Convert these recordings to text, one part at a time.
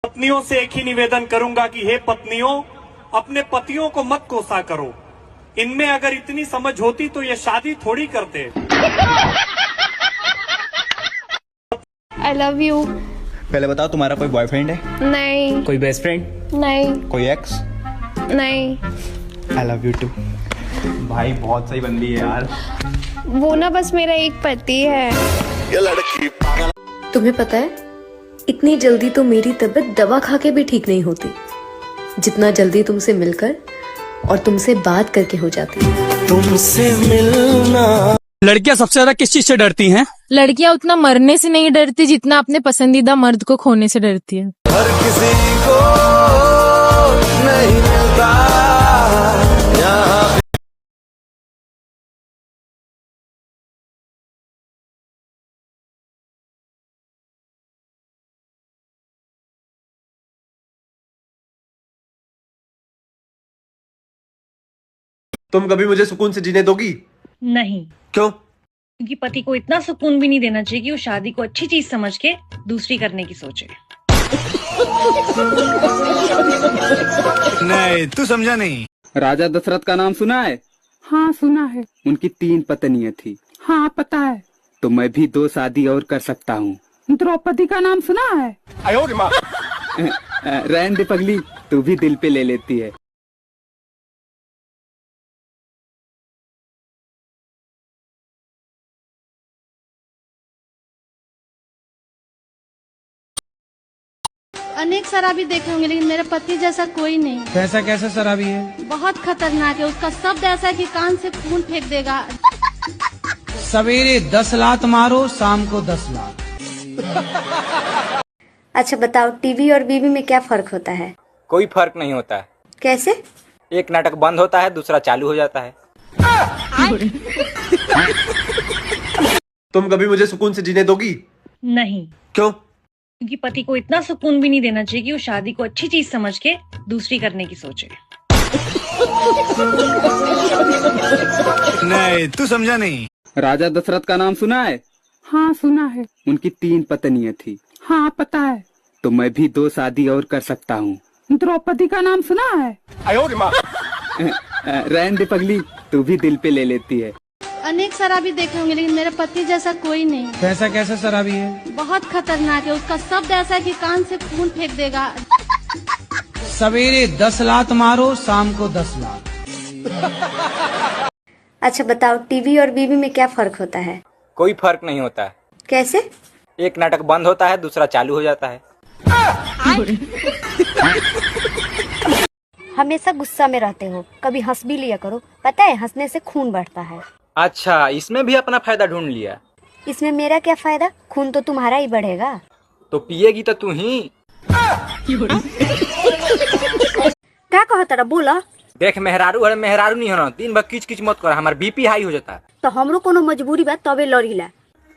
पत्नियों से एक ही निवेदन करूंगा कि हे पत्नियों, अपने पतियों को मत कोसा करो। इनमें अगर इतनी समझ होती तो ये शादी थोड़ी करते। आई लव यू। पहले बताओ, तुम्हारा कोई बॉयफ्रेंड है? नहीं। कोई बेस्ट फ्रेंड? नहीं। कोई एक्स? नहीं। I love you too. भाई बहुत सही बंदी है यार। वो ना बस मेरा एक पति है। ये लड़की पागल। तुम्हें पता है, इतनी जल्दी तो मेरी तबीयत दवा खा के भी ठीक नहीं होती, जितना जल्दी तुमसे मिलकर और तुमसे बात करके हो जाती है। तुमसे मिलना। लड़कियां सबसे ज्यादा किस चीज से डरती हैं? लड़कियां उतना मरने से नहीं डरती जितना अपने पसंदीदा मर्द को खोने से डरती है। हर किसी को नहीं मिलता यहाँ। तुम कभी मुझे सुकून से जीने दोगी? नहीं। क्यों? क्योंकि पति को इतना सुकून भी नहीं देना चाहिए कि वो शादी को अच्छी चीज समझ के दूसरी करने की सोचे। नहीं, तू समझा नहीं। राजा दशरथ का नाम सुना है? हाँ सुना है। उनकी 3 पत्नियां थी। हाँ पता है। तो मैं भी 2 शादी और कर सकता हूँ। द्रौपदी का नाम सुना है? रहने दे पगली, तू भी दिल पे ले लेती है। अनेक शराबी देखे होंगे, लेकिन मेरे पति जैसा कोई नहीं। कैसा कैसा शराबी है? बहुत खतरनाक है। उसका शब्द ऐसा है कि कान से खून फेंक देगा। सवेरे 10 लात मारो, शाम को 10 लात। अच्छा बताओ, टीवी और बीवी में क्या फर्क होता है? कोई फर्क नहीं होता है। कैसे? एक नाटक बंद होता है, दूसरा चालू हो जाता है। तुम कभी मुझे सुकून से जीने दोगी? नहीं। क्यों? क्योंकि पति को इतना सुकून भी नहीं देना चाहिए कि वो शादी को अच्छी चीज समझ के दूसरी करने की सोचे। नहीं, तू समझा नहीं। राजा दशरथ का नाम सुना है? हाँ सुना है। उनकी 3 पत्नियां थी। हाँ पता है। तो मैं भी 2 शादी और कर सकता हूँ। द्रौपदी का नाम सुना है? रहने दे पगली, तू भी दिल पे ले लेती है। अनेक शराबी देखे होंगे, लेकिन मेरे पति जैसा कोई नहीं। कैसा कैसा शराबी है? बहुत खतरनाक है। उसका शब्द ऐसा है कि कान से खून फेंक देगा। सवेरे 10 लात मारो, शाम को 10 लात। अच्छा बताओ, टीवी और बीवी में क्या फर्क होता है? कोई फर्क नहीं होता है। कैसे? एक नाटक बंद होता है, दूसरा चालू हो जाता है। हमेशा गुस्सा में रहते हो, कभी हंस भी लिया करो। पता है, हंसने से खून बढ़ता है। अच्छा, इसमें भी अपना फायदा ढूंढ लिया। इसमें मेरा क्या फायदा? खून तो तुम्हारा ही बढ़ेगा। तो पिएगी तो तू ही। क्या कहा तेरा? बोला। देख, मेहरारू है, मेहरारू नहीं होना। दिन भर किच किच मत कर, हमारा बीपी हाई हो जाता है। तो हमरो कोनो मजबूरी बा तबे लड़ीला।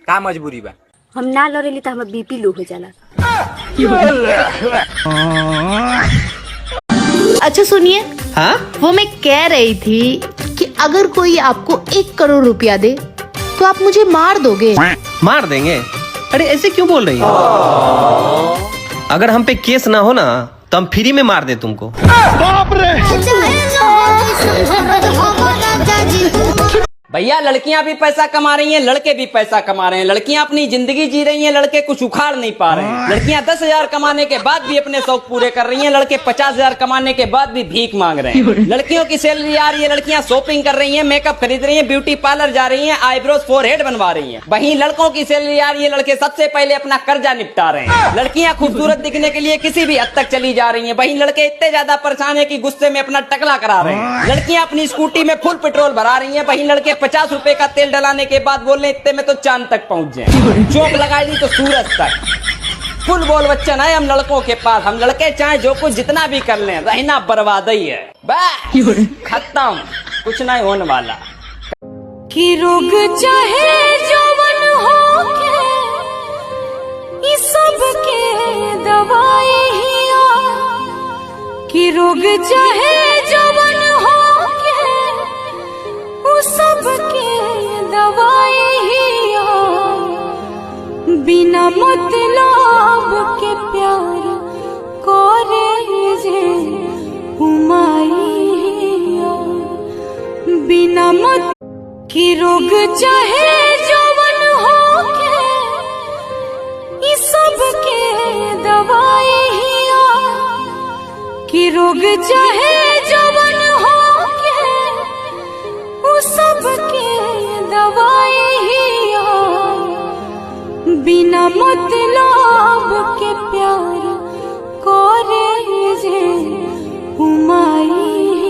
का मजबूरी बा? हम ना लड़ेली तो हमारा बीपी लो हो जाला। अच्छा सुनिए। हाँ? वो मैं कह रही थी कि अगर कोई आपको 1 करोड़ रुपया दे तो आप मुझे मार दोगे? मार देंगे? अरे ऐसे क्यों बोल रही हो? अगर हम पे केस ना हो ना तो हम फ्री में मार दे तुमको। बाप रे। भैया, लड़कियां भी पैसा कमा रही हैं, लड़के भी पैसा कमा रहे हैं। लड़कियां अपनी जिंदगी जी रही हैं, लड़के कुछ उखाड़ नहीं पा रहे हैं। लड़कियां 10,000 कमाने के बाद भी अपने शौक पूरे कर रही हैं, लड़के 50,000 कमाने के बाद भी भीख मांग रहे हैं। लड़कियों की सैलरी आ रही है, लड़कियां शॉपिंग कर रही हैं, मेकअप खरीद रही हैं, ब्यूटी पार्लर जा रही हैं, आईब्रोज फोरहेड बनवा रही हैं। वहीं लड़कों की सैलरी आ रही है, लड़के सबसे पहले अपना कर्जा निपटा रहे हैं। लड़कियां खूबसूरत दिखने के लिए किसी भी हद तक चली जा रही हैं, वहीं लड़के इतने ज्यादा परेशान है कि गुस्से में अपना टकला करा रहे हैं। लड़कियां अपनी स्कूटी में फुल पेट्रोल भरा रही हैं, वहीं लड़के 50 रुपए का तेल डलाने के बाद बोल रहे इतने में तो चांद तक पहुंच जाए। चौक लगाई दी तो सूरज तक। फुल बोल बच्चन है हम लड़कों के पास। हम लड़के चाहे जो कुछ जितना भी कर लें, रहना बर्बाद ही है। बस खत्म, कुछ नहीं होने वाला। कि रोग चाहे जवन हो के, ये सब के दवाई ही आ। कि रोग चाहे जवन हो के, वो सब के दवाई ही आ। बिना मतलब के प्यार कि रोग चाहे जवन हो के ये सब के दवाई हिया कि रोग चाहे जवन हो के वो सब के दवाई हिया बिना मतलब के प्यार करे जे उमाई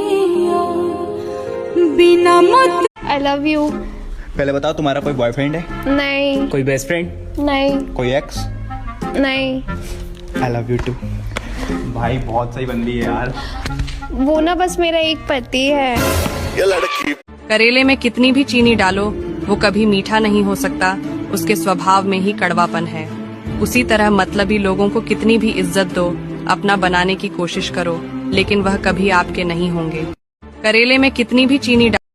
हिया बिना मत I love you. पहले बताओ तुम्हारा कोई बॉयफ्रेंड है? नहीं. कोई बेस्ट फ्रेंड? नहीं. कोई एक्स? नहीं. I love you too. भाई बहुत सही बंदी है यार। वो ना बस मेरा एक पति है. ये लड़की करेले में कितनी भी चीनी डालो वो कभी मीठा नहीं हो सकता, उसके स्वभाव में ही कड़वापन है। उसी तरह मतलबी लोगों को कितनी भी इज्जत दो, अपना बनाने की कोशिश करो, लेकिन वह कभी आपके नहीं होंगे। करेले में कितनी भी चीनी